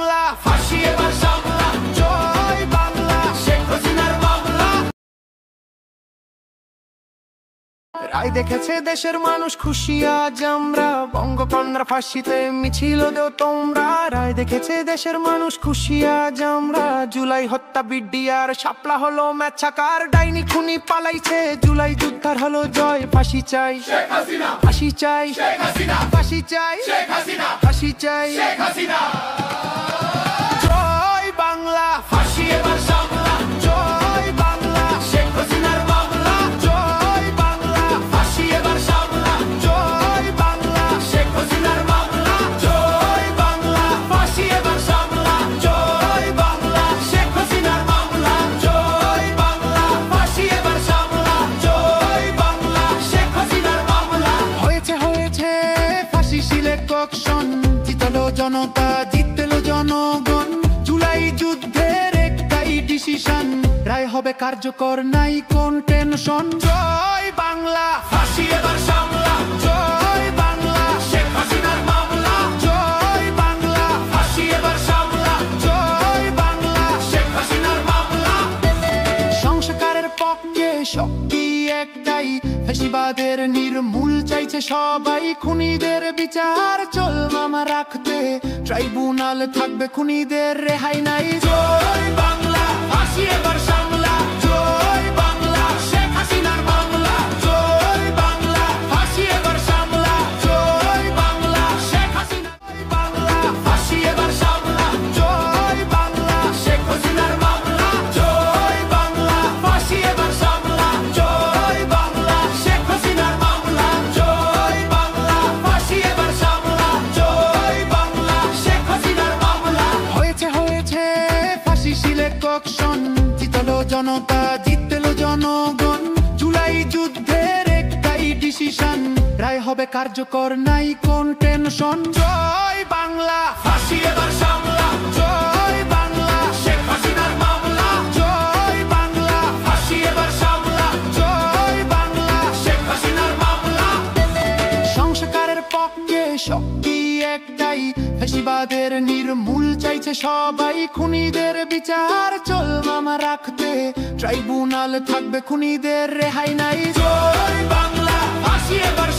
বাংলা ফাঁসি এবার সামলা, জয় বাংলা শেখ হাসিনার মামলা। রায় দেখেছে দেশের মানুষ খুশি আজ আমরা, বঙ্গকন্যার ফাঁসিতে মিছিল দেও তোমরা। রায় দেখেছে দেশের মানুষ খুশি আজ আমরা, জুলাই হত্যা বিডিআর শাপলা হলো ম্যাচাকার। ডাইনি খুনি পালাইছে, জুলাই যুদ্ধার হলো জয়। ফাঁসি চাই শেখ হাসিনা, ফাঁসি চাই শেখ হাসিনা, ফাঁসি চাই শেখ হাসিনা, ফাঁসি চাই শেখ হাসিনা। জয় বাংলা ফাঁসি এবার সামলা, জয় বাংলা শেখ হাসিনার মামলা। জয় বাংলা ফাঁসি এবার সামলা, জয় বাংলা শেখ হাসিনার মামলা। জয় বাংলা ফাঁসি এবার সামলা, জয় বাংলা শেখ হাসিনার মামলা। জয় বাংলা ফাঁসি এবার সামলা, জয় বাংলা শেখ হাসিনার মামলা। হয়েছে হয়েছে ফাঁসি সিলেকশন, জিতলো জনতা জিতলো জনগণ। জুলাই যুদ্ধের একটাই ডিসিশন, রায় হবে কার্যকর নাই কোন টেনশন। জয় বাংলা ফাঁসি এবার সামলা, জয় বাংলা শেখ হাসিনার মামলা। জয় বাংলা ফাঁসি এবার সামলা, জয় বাংলা শেখ হাসিনার মামলা। সংস্কারের পক্ষে শক্তি একটাই, ফ্যাসিবাদের নির্মূল চাইছে সবাই। খুনিদের বিচার চল মামা রাখতে, ট্রাইব্যুনাল থাকবে খুনিদের রেহাই নাই। জয় বাংলা ফাঁসি এবার সামলা, জয় বাংলা শেখ হাসিনার মামলা। জয় বাংলা ফাঁসি এবার সামলা, জয় বাংলা শেখ হাসিনা। বাংলা ফাঁসি এবার সামলা, জয় বাংলা শেখ হাসিনার মামলা। জয় বাংলা ফাঁসি এবার সামলা, জয় বাংলা শেখ হাসিনার মামলা। জয় বাংলা ফাঁসি এবার সামলা, জয় বাংলা শেখ হাসিনার মামলা। হয়েছে হয়েছে ফাঁসি সিলেকশন, জিতলো জনতা জিতলো জনগণ। জুলাই যুদ্ধের একটাই ডিসিশন, রায় হবে কার্যকর নাই কোন টেনশন। জয় বাংলা ফাঁসি এবার সামলা, জয় বাংলা শেখ হাসিনার মামলা। জয় বাংলা ফাঁসি এবার সামলা, জয় বাংলা শেখ হাসিনার মামলা। সংস্কারের পক্ষে শক্তি একটাই, ফ্যাসিবাদের নির্মূল চাইছে সবাই। খুনিদের বিচার চল মামা রাখতে, ট্রাইব্যুনাল থাকবে খুনিদের রেহাই নাই। জয় বাংলা ফাঁসি এবার